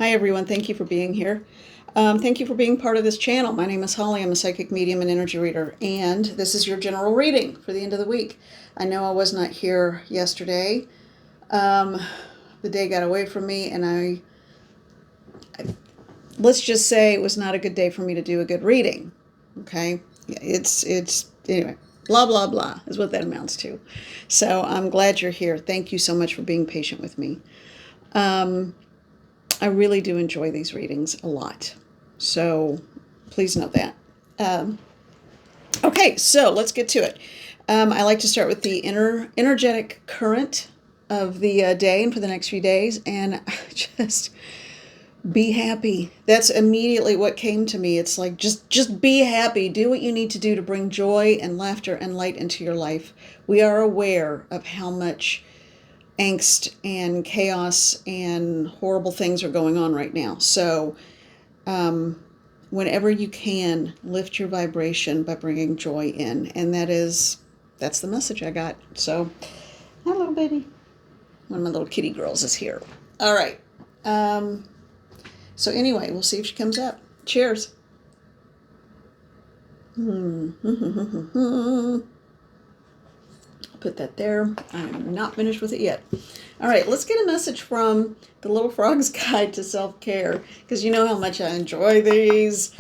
Hi everyone, thank you for being here. Thank you for being part of this channel. My name is Holly. I'm a psychic medium and energy reader, and this is your general reading for the end of the week. I know I was not here yesterday. The day got away from me, and let's just say it was not a good day for me to do a good reading. Okay, anyway. Blah blah blah is what that amounts to. So I'm glad you're here. Thank you so much for being patient with me. I really do enjoy these readings a lot. So please know that. Okay, so let's get to it. I like to start with the energetic current of the day and for the next few days, and just be happy. That's immediately what came to me. It's like, just be happy. Do what you need to do to bring joy and laughter and light into your life. We are aware of how much angst and chaos and horrible things are going on right now. So whenever you can, lift your vibration by bringing joy in. And that's the message I got. So, hi little baby. One of my little kitty girls is here. All right. So anyway, we'll see if she comes up. Cheers. Put that there. I'm not finished with it yet. All right, let's get a message from the Little Frog's Guide to Self-Care, because you know how much I enjoy these.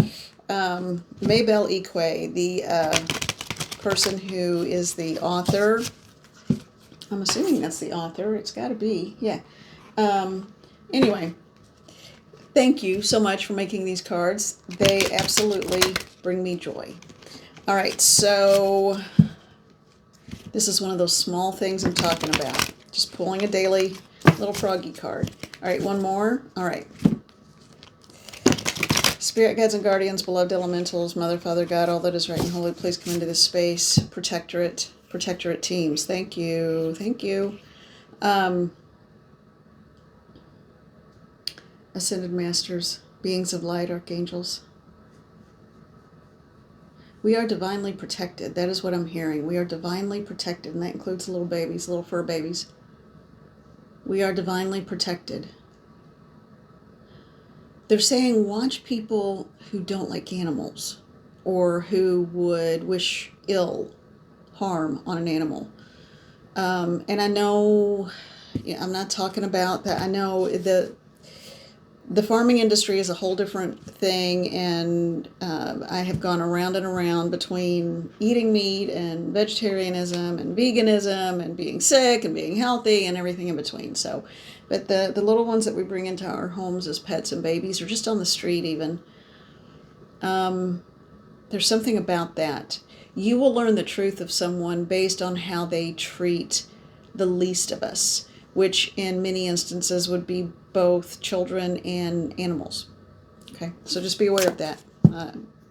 Maybelle Equa, the person who is the author. I'm assuming that's the author. It's got to be. Yeah. Anyway, thank you so much for making these cards. They absolutely bring me joy. All right, so this is one of those small things I'm talking about. Just pulling a daily little froggy card. All right, one more. All right. Spirit guides and guardians, beloved elementals, Mother, Father, God, all that is right and holy, please come into this space. Protectorate teams. Thank you. Thank you. Ascended masters, beings of light, archangels. We are divinely protected. That is what I'm hearing. We are divinely protected, and that includes little babies, little fur babies. We are divinely protected. They're saying watch people who don't like animals or who would wish ill harm on an animal. And I know, I'm not talking about that. I know the farming industry is a whole different thing, and I have gone around and around between eating meat and vegetarianism and veganism and being sick and being healthy and everything in between. So, but the little ones that we bring into our homes as pets and babies, or just on the street even, there's something about that. You will learn the truth of someone based on how they treat the least of us, which in many instances would be both children and animals. Okay, so just be aware of that.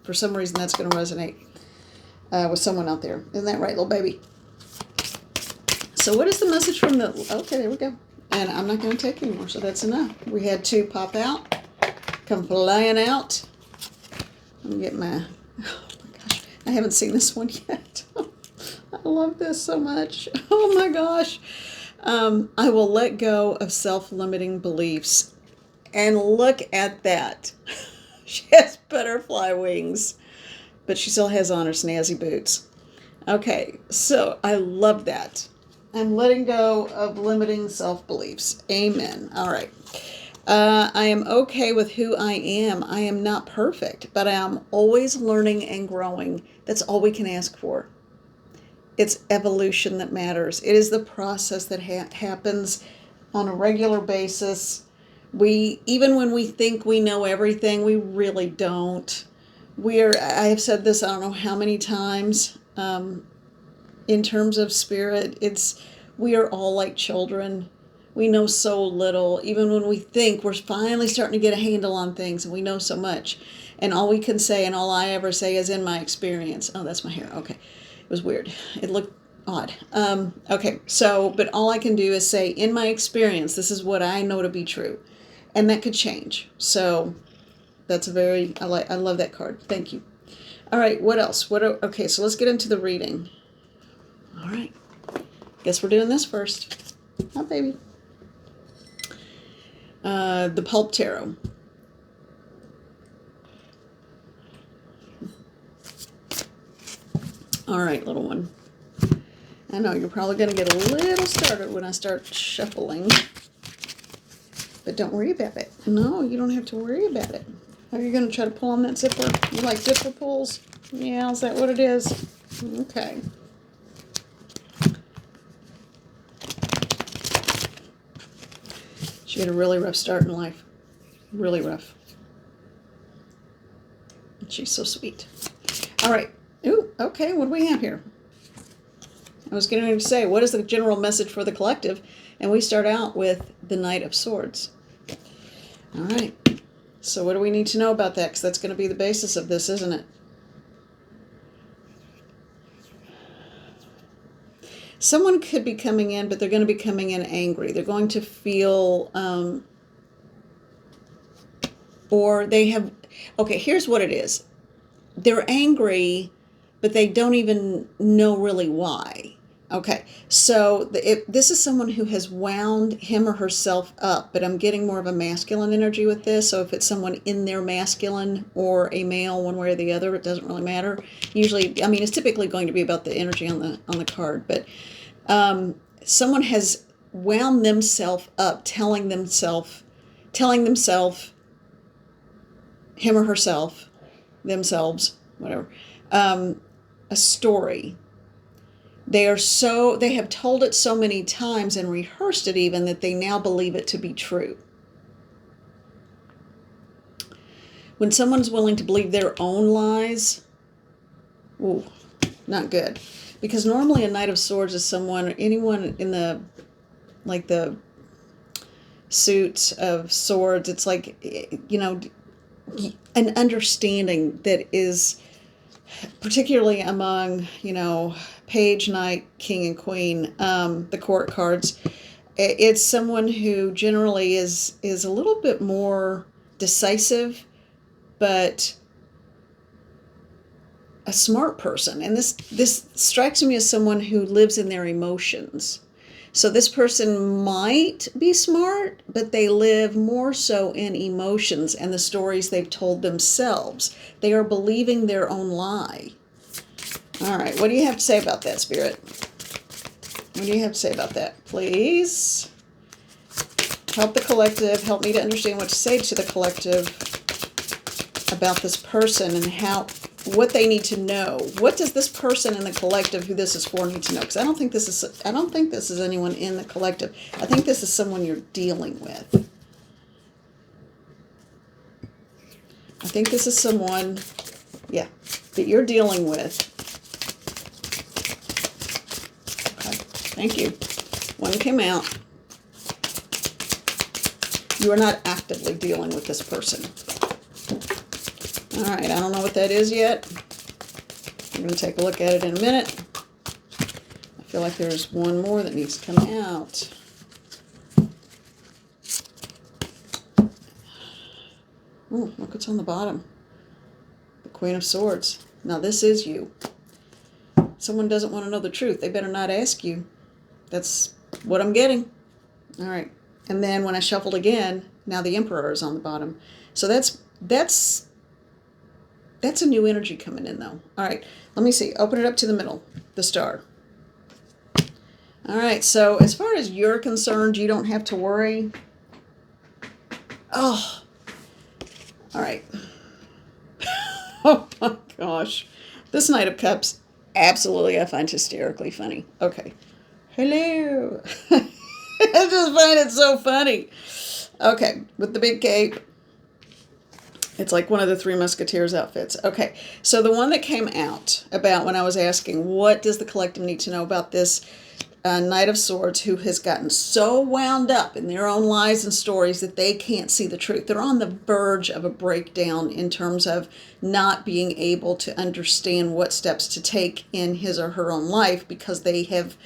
For some reason, that's going to resonate with someone out there. Isn't that right, little baby? So what is the message from the... Okay, there we go. And I'm not going to take anymore, so that's enough. We had two pop out, come flying out. Let me get my... Oh my gosh, I haven't seen this one yet. I love this so much. Oh my gosh. I will let go of self-limiting beliefs. And look at that. She has butterfly wings, but she still has on her snazzy boots. Okay, so I love that. I'm letting go of limiting self-beliefs. Amen. All right. I am okay with who I am. I am not perfect, but I am always learning and growing. That's all we can ask for. It's evolution that matters. It is the process that happens on a regular basis. Even when we think we know everything, we really don't. I have said this, I don't know how many times, in terms of spirit, we are all like children. We know so little. Even when we think we're finally starting to get a handle on things, and we know so much. And all we can say, and all I ever say, is in my experience. Oh, that's my hair. Okay. It was weird. It looked odd. Okay, so, but all I can do is say, in my experience, this is what I know to be true. And that could change. So that's I love that card. Thank you. All right, what else? Okay, so let's get into the reading. All right. Guess we're doing this first. Oh, baby. The Pulp Tarot. All right, little one. I know you're probably going to get a little started when I start shuffling. But don't worry about it. No, you don't have to worry about it. Are you going to try to pull on that zipper? You like zipper pulls? Yeah, is that what it is? Okay. She had a really rough start in life. Really rough. She's so sweet. All right. Ooh, okay, what do we have here? I was going to say, what is the general message for the collective? And we start out with the Knight of Swords. All right. So what do we need to know about that? Because that's going to be the basis of this, isn't it? Someone could be coming in, but they're going to be coming in angry. They're going to feel, or they have, okay, here's what it is. They're angry, but they don't even know really why. Okay, so this is someone who has wound him or herself up, but I'm getting more of a masculine energy with this. So if it's someone in their masculine or a male, one way or the other, it doesn't really matter. Usually, I mean, it's typically going to be about the energy on the card, but someone has wound themselves up, telling themselves, him or herself, themselves, whatever, a story. They have told it so many times and rehearsed it even that they now believe it to be true. When someone's willing to believe their own lies, ooh, not good. Because normally a Knight of Swords is anyone in the suit of swords. It's like, an understanding that is, particularly among, page, knight, king, and queen, the court cards. It's someone who generally is a little bit more decisive, but a smart person. And this strikes me as someone who lives in their emotions. So this person might be smart, but they live more so in emotions and the stories they've told themselves. They are believing their own lie. All right, what do you have to say about that, Spirit? What do you have to say about that? Please help the collective. Help me to understand what to say to the collective about this person and what they need to know. What does this person in the collective who this is for need to know? Because I don't think this is anyone in the collective. I think this is someone you're dealing with. I think this is someone, that you're dealing with. Okay, thank you. One came out. You are not actively dealing with this person. All right, I don't know what that is yet. I'm going to take a look at it in a minute. I feel like there's one more that needs to come out. Oh, look what's on the bottom. The Queen of Swords. Now this is you. Someone doesn't want to know the truth. They better not ask you. That's what I'm getting. All right. And then when I shuffled again, now the Emperor is on the bottom. So that's a new energy coming in, though. All right, let me see. Open it up to the middle, the star. All right, so as far as you're concerned, you don't have to worry. Oh, all right. Oh, my gosh. This Knight of Cups, absolutely, I find hysterically funny. Okay. Hello. I just find it so funny. Okay, with the big cape. It's like one of the Three Musketeers outfits. Okay, so the one that came out about when I was asking, what does the collective need to know about this Knight of Swords who has gotten so wound up in their own lies and stories that they can't see the truth. They're on the verge of a breakdown in terms of not being able to understand what steps to take in his or her own life because they have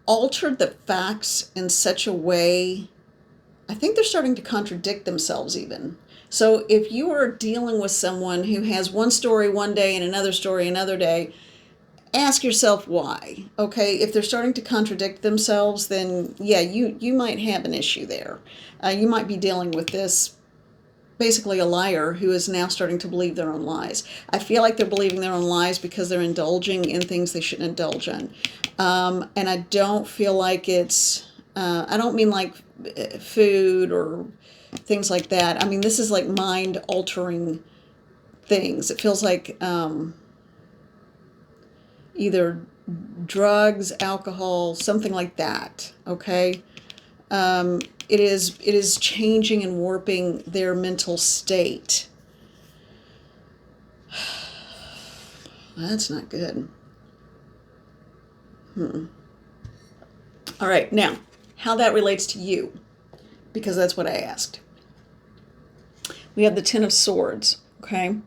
altered the facts in such a way. I think they're starting to contradict themselves even. So if you are dealing with someone who has one story one day and another story another day, ask yourself why. Okay, if they're starting to contradict themselves, then yeah, you might have an issue there. You might be dealing with this, basically a liar who is now starting to believe their own lies. I feel like they're believing their own lies because they're indulging in things they shouldn't indulge in. And I don't feel like it's, I don't mean like food or things like that. I mean, this is like mind altering things. It feels like either drugs, alcohol, something like that. Okay. It is changing and warping their mental state. That's not good. All right, now, how that relates to you, because that's what I asked. We have the Ten of Swords, okay?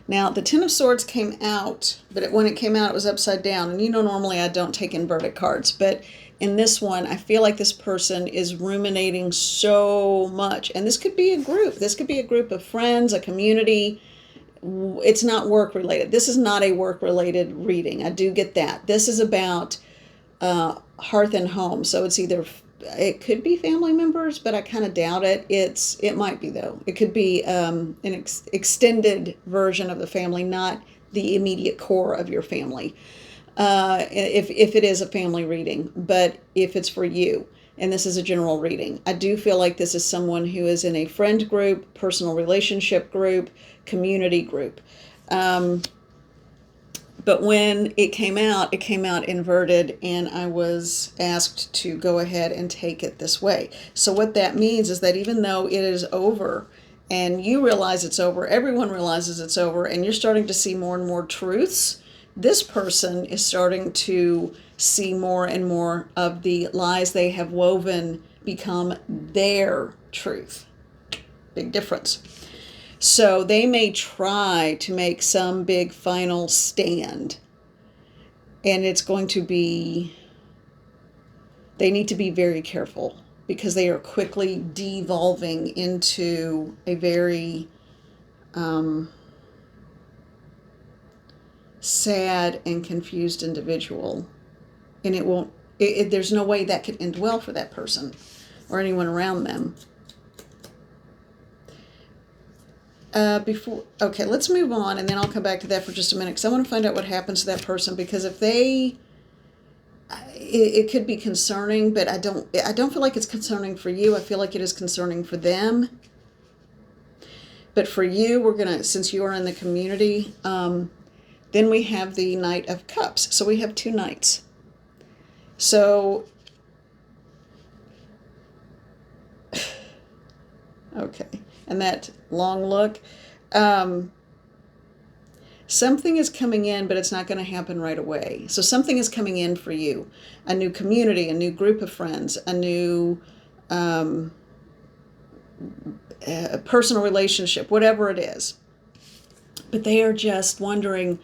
Now, the Ten of Swords came out, but when it came out, it was upside down. And normally I don't take inverted cards, but in this one, I feel like this person is ruminating so much. And this could be a group. This could be a group of friends, a community. It's not work related. This is not a work related reading. I do get that. This is about hearth and home. So it's either, it could be family members, but I kind of doubt it. It might be though. It could be an extended version of the family, not the immediate core of your family. If it is a family reading, but if it's for you, and this is a general reading, I do feel like this is someone who is in a friend group, personal relationship group, community group. But when it came out inverted, and I was asked to go ahead and take it this way. So what that means is that even though it is over, and you realize it's over, everyone realizes it's over, and you're starting to see more and more truths, this person is starting to see more and more of the lies they have woven become their truth. Big difference. So they may try to make some big final stand, and it's going to be, they need to be very careful because they are quickly devolving into a very sad and confused individual. And it won't, there's no way that could end well for that person or anyone around them. Okay, let's move on, and then I'll come back to that for just a minute, because I want to find out what happens to that person, because if they, it could be concerning, but I don't feel like it's concerning for you. I feel like it is concerning for them. But for you, we're going to, since you are in the community, then we have the Knight of Cups. So we have two knights. So, okay. And that long look. Something is coming in, but it's not going to happen right away. So something is coming in for you. A new community, a new group of friends, a new personal relationship, whatever it is. But they are just wondering,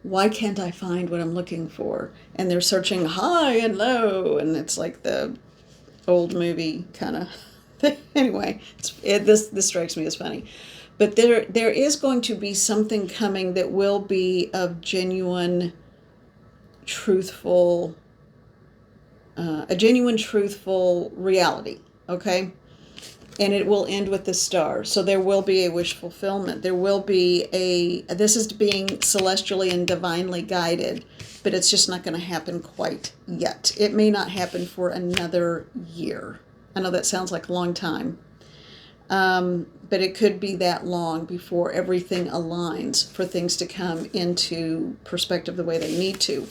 why can't I find what I'm looking for? And they're searching high and low, and it's like the old movie kind of thing. Anyway, this strikes me as funny. But there is going to be something coming that will be of genuine, truthful, a genuine, truthful reality, okay? And it will end with the star. So there will be a wish fulfillment. There will be this is being celestially and divinely guided, but it's just not going to happen quite yet. It may not happen for another year. I know that sounds like a long time. But it could be that long before everything aligns for things to come into perspective the way they need to.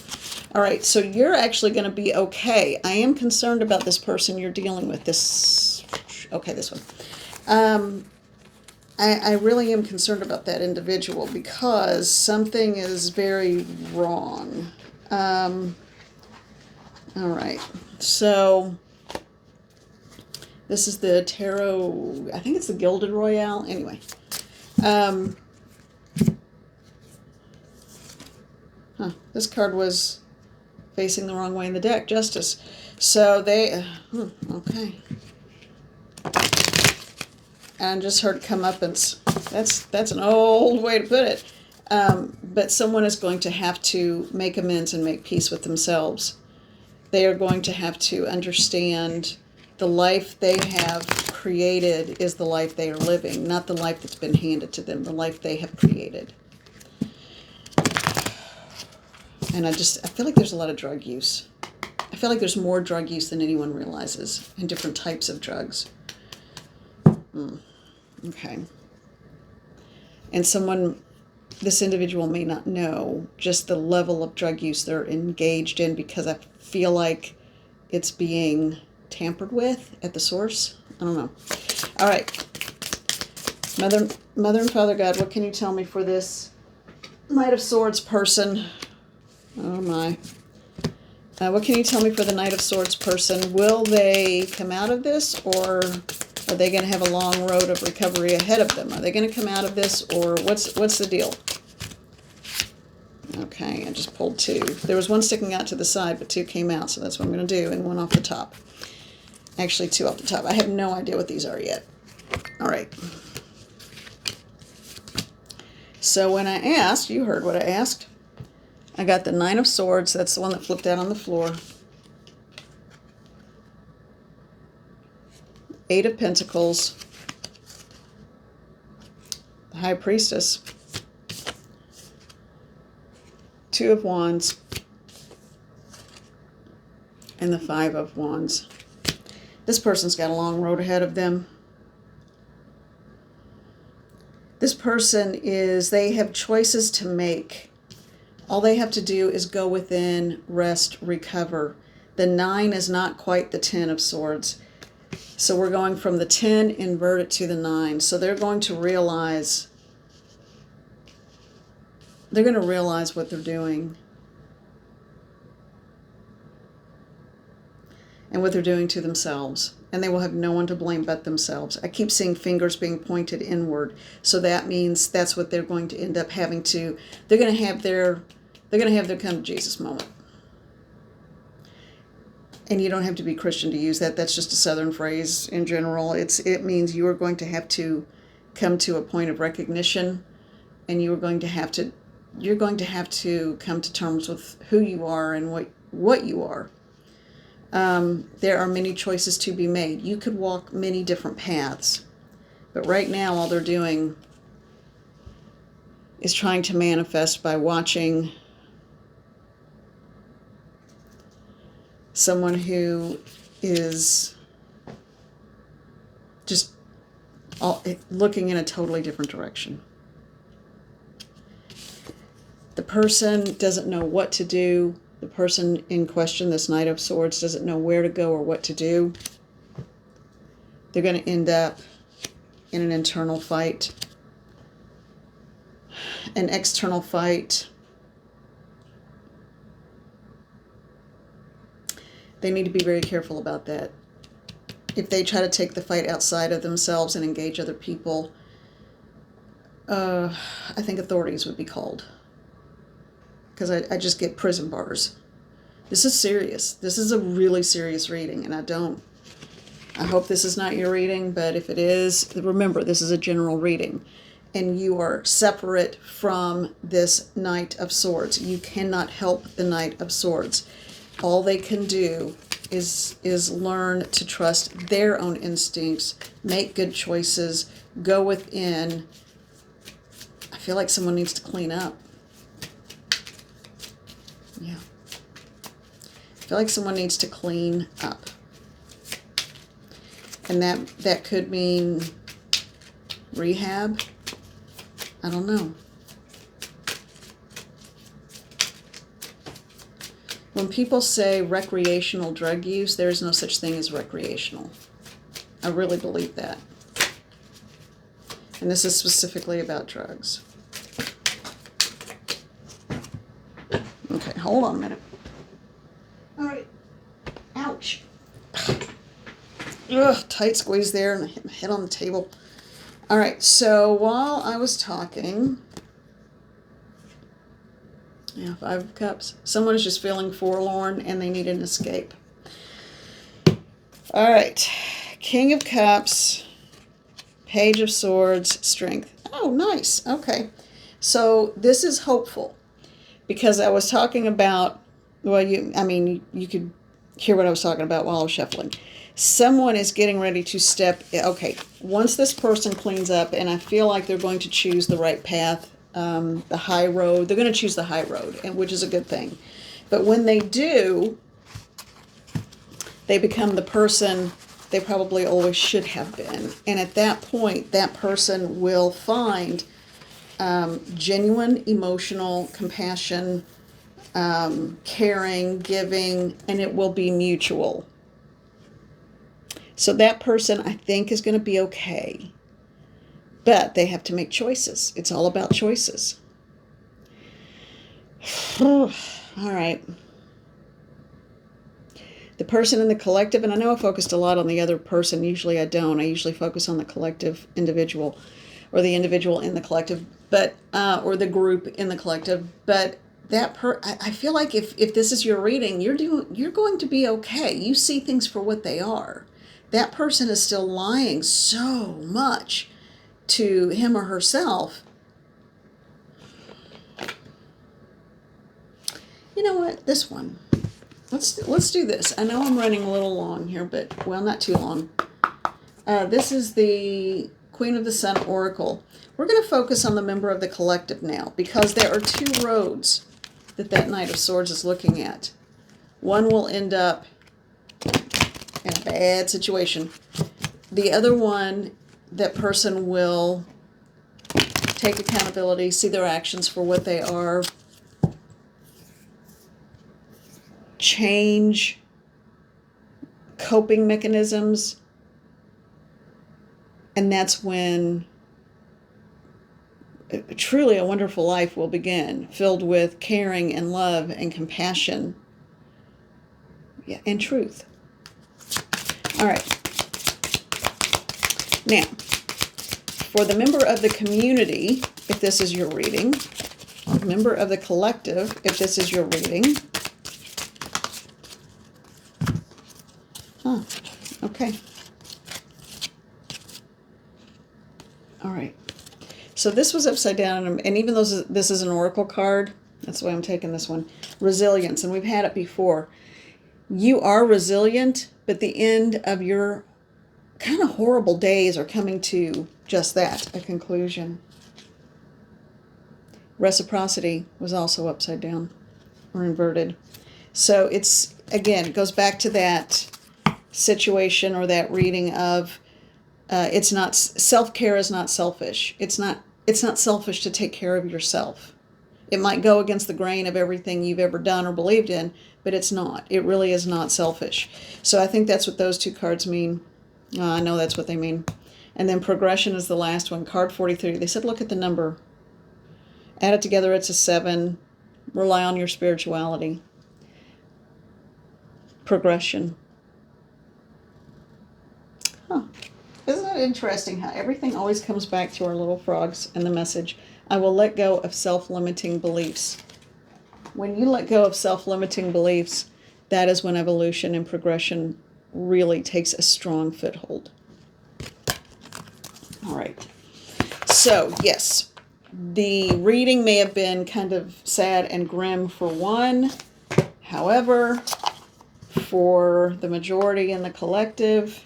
All right, so you're actually going to be okay. I am concerned about this person you're dealing with. This one. I really am concerned about that individual because something is very wrong. All right, so this is the tarot, I think it's the Gilded Royale. Anyway. This card was facing the wrong way in the deck. Justice. So they, okay. And just heard comeuppance. That's an old way to put it. But but someone is going to have to make amends and make peace with themselves. They are going to have to understand the life they have created is the life they are living, not the life that's been handed to them, the life they have created. And I feel like there's a lot of drug use. I feel like there's more drug use than anyone realizes, and different types of drugs. Okay. And this individual may not know just the level of drug use they're engaged in, because I feel like it's being tampered with at the source. I don't know. All right. Mother and Father God, what can you tell me for this Knight of Swords person? Oh my. What can you tell me for the Knight of Swords person? Will they come out of this, or are they going to have a long road of recovery ahead of them? Are they going to come out of this, or what's the deal? Okay, I just pulled two. There was one sticking out to the side, but two came out, so that's what I'm going to do, and one off the top. Actually, two off the top. I have no idea what these are yet. All right. So when I asked, you heard what I asked. I got the Nine of Swords. That's the one that flipped out on the floor. Eight of Pentacles. The High Priestess. Two of Wands. And the Five of Wands. This person's got a long road ahead of them. This person they have choices to make. All they have to do is go within, rest, recover. The 9 is not quite the 10 of Swords. So we're going from the 10 inverted to the 9. So they're going to realize what they're doing. And what they're doing to themselves. And they will have no one to blame but themselves. I keep seeing fingers being pointed inward. So that means that's what they're going to end up having to, they're going to have their come to Jesus moment. And you don't have to be Christian to use that. That's just a Southern phrase in general. It means you are going to have to come to a point of recognition, and you're going to have to come to terms with who you are and what you are. There are many choices to be made. You could walk many different paths, but right now all they're doing is trying to manifest by watching someone who is just looking in a totally different direction. The person doesn't know what to do. The person in question, this Knight of Swords, doesn't know where to go or what to do. They're going to end up in an internal fight. An external fight. They need to be very careful about that. If they try to take the fight outside of themselves and engage other people, I think authorities would be called. Because I just get prison bars. This is serious. This is a really serious reading, and I hope this is not your reading, but if it is, remember, this is a general reading, and you are separate from this Knight of Swords. You cannot help the Knight of Swords. All they can do is learn to trust their own instincts, make good choices, go within. I feel like someone needs to clean up. Yeah. I feel like someone needs to clean up. And that could mean rehab. I don't know. When people say recreational drug use, there is no such thing as recreational. I really believe that. And this is specifically about drugs. Okay, hold on a minute. All right. Ouch. Ugh, tight squeeze there, and I hit my head on the table. All right, so while I was talking, yeah, 5 of Cups. Someone is just feeling forlorn, and they need an escape. All right, King of Cups, Page of Swords, Strength. Oh, nice. Okay. So this is hopeful because I was talking about, well, you could hear what I was talking about while I was shuffling. Someone is getting ready to step, okay, once this person cleans up, and I feel like they're going to choose the right path, the high road, they're going to choose the high road, and which is a good thing. But when they do, they become the person they probably always should have been. And at that point, that person will find genuine emotional compassion, caring, giving, and it will be mutual. So that person, I think, is going to be okay. But they have to make choices. It's all about choices. All right. The person in the collective, and I know I focused a lot on the other person. Usually I don't. I usually focus on the collective individual, or the individual in the collective, but or the group in the collective. But I feel like if this is your reading, you're going to be okay. You see things for what they are. That person is still lying so much to him or herself. You know what? This one. Let's do this. I know I'm running a little long here, but, well, not too long. This is the Queen of the Sun Oracle. We're going to focus on the member of the collective now, because there are two roads that Knight of Swords is looking at. One will end up in a bad situation. The other one, that person will take accountability, see their actions for what they are, change coping mechanisms, and that's when truly a wonderful life will begin, filled with caring and love and compassion, and truth. All right. Now, for the member of the community, if this is your reading, member of the collective, if this is your reading. Huh. Okay. All right. So this was upside down, and even though this is an oracle card, that's why I'm taking this one. Resilience, and we've had it before. You are resilient, but the end of your kind of horrible days are coming to just that, a conclusion. Reciprocity was also upside down or inverted. So it's, again, it goes back to that situation or that reading of it's not, self-care is not selfish. It's not selfish to take care of yourself. It might go against the grain of everything you've ever done or believed in, but it's not. It really is not selfish. So I think that's what those two cards mean. I know that's what they mean. And then progression is the last one, card 43. They said look at the number. Add it together, it's a 7. Rely on your spirituality. Progression. Huh. Isn't it interesting how everything always comes back to our little frogs and the message, I will let go of self-limiting beliefs. When you let go of self-limiting beliefs, that is when evolution and progression really takes a strong foothold. All right. So, yes, the reading may have been kind of sad and grim for one. However, for the majority in the collective,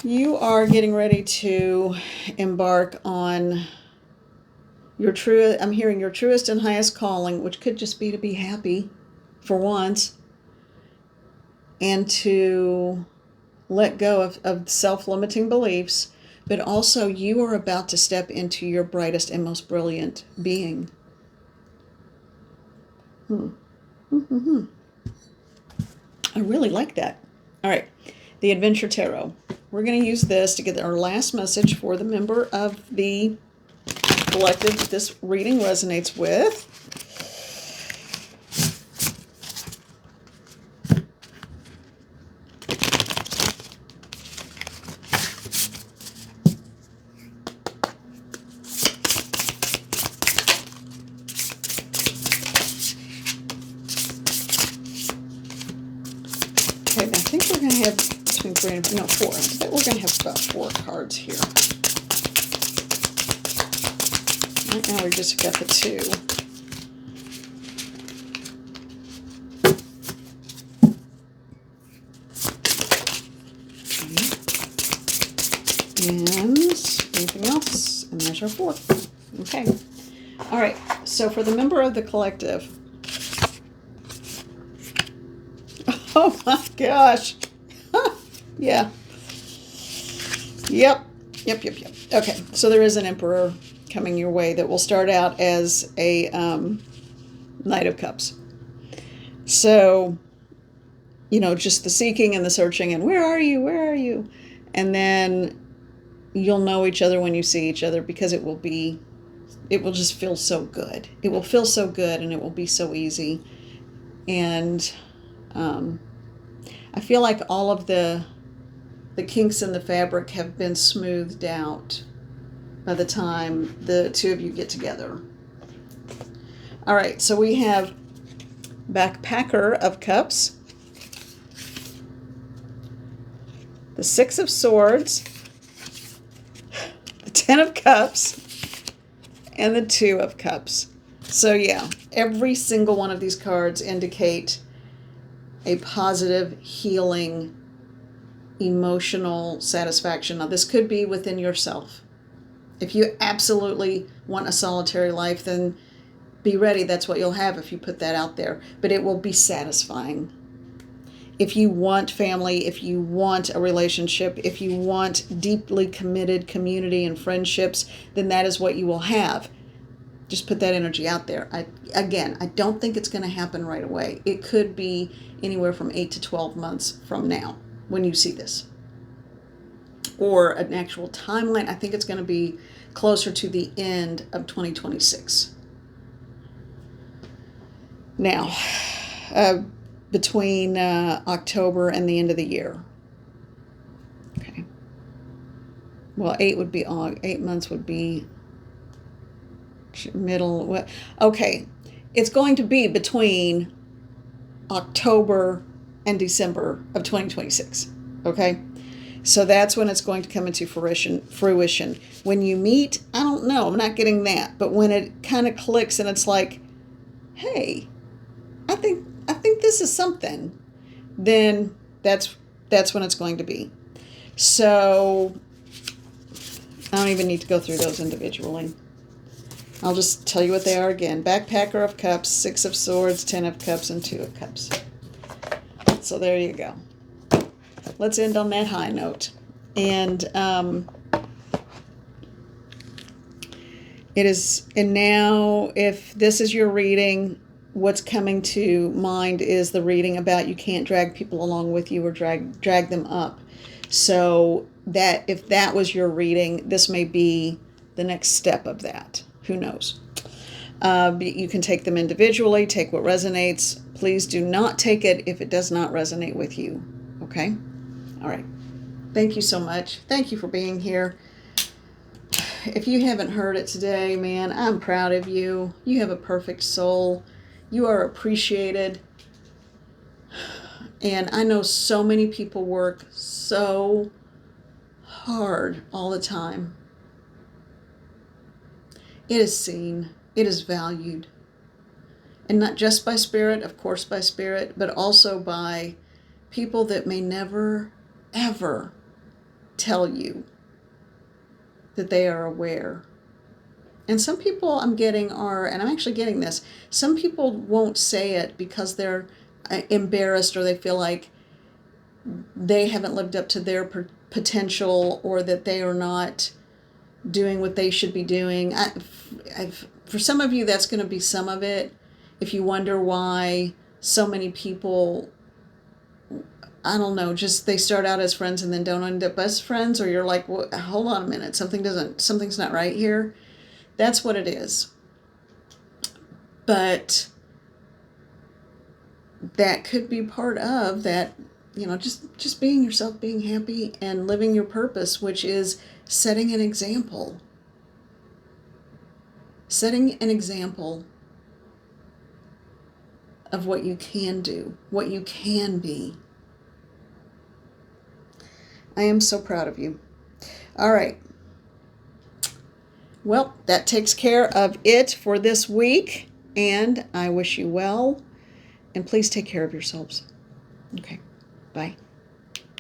you are getting ready to embark on your I'm hearing your truest and highest calling, which could just be to be happy for once, and to let go of self-limiting beliefs, but also you are about to step into your brightest and most brilliant being. I really like that. All right, the Adventure Tarot. We're going to use this to get our last message for the member of the collective that this reading resonates with. Okay, I think we're going to have between 3 and, no, 4. I bet we're going to have about 4 cards here. Right now we just got the 2. And anything else? And there's our 4. Okay. All right. So for the member of the collective. Oh my gosh. Yeah. Yep. Okay. So there is an emperor coming your way that will start out as a Knight of Cups. So, just the seeking and the searching and where are you? And then you'll know each other when you see each other, because it will just feel so good. It will feel so good, and it will be so easy. And I feel like all of the kinks in the fabric have been smoothed out by the time the 2 of you get together. All right, so we have Backpacker of Cups, the 6 of Swords, the 10 of Cups, and the 2 of Cups. So yeah, every single one of these cards indicate a positive, healing, emotional satisfaction. Now, this could be within yourself. If you absolutely want a solitary life, then be ready. That's what you'll have if you put that out there. But it will be satisfying. If you want family, if you want a relationship, if you want deeply committed community and friendships, then that is what you will have. Just put that energy out there. I don't think it's going to happen right away. It could be anywhere from 8 to 12 months from now when you see this. Or an actual timeline, I think it's going to be closer to the end of 2026. Now, between October and the end of the year. Okay. Well, 8 months would be middle. Okay. It's going to be between October and December of 2026. Okay. So that's when it's going to come into fruition. When you meet, I don't know, I'm not getting that. But when it kind of clicks and it's like, hey, I think this is something, then that's when it's going to be. So I don't even need to go through those individually. I'll just tell you what they are again. Backpacker of Cups, 6 of Swords, 10 of Cups, and 2 of Cups. So there you go. Let's end on that high note. And now, if this is your reading, what's coming to mind is the reading about you can't drag people along with you or drag them up. So that if that was your reading, this may be the next step of that. Who knows? You can take them individually, take what resonates. Please do not take it if it does not resonate with you. Okay? All right. Thank you so much. Thank you for being here. If you haven't heard it today, man, I'm proud of you. You have a perfect soul. You are appreciated. And I know so many people work so hard all the time. It is seen. It is valued. And not just by spirit, of course by spirit, but also by people that may never, ever tell you that they are aware. And some people I'm getting and I'm actually getting this, some people won't say it because they're embarrassed or they feel like they haven't lived up to their potential or that they are not doing what they should be doing. For some of you, that's going to be some of it. If you wonder why so many people, I don't know, just they start out as friends and then don't end up as friends, or you're like, well, hold on a minute, something's not right here. That's what it is. But that could be part of that, just being yourself, being happy, and living your purpose, which is setting an example. Setting an example of what you can do, what you can be. I am so proud of you. All right. Well, that takes care of it for this week, and I wish you well, and please take care of yourselves. Okay, bye.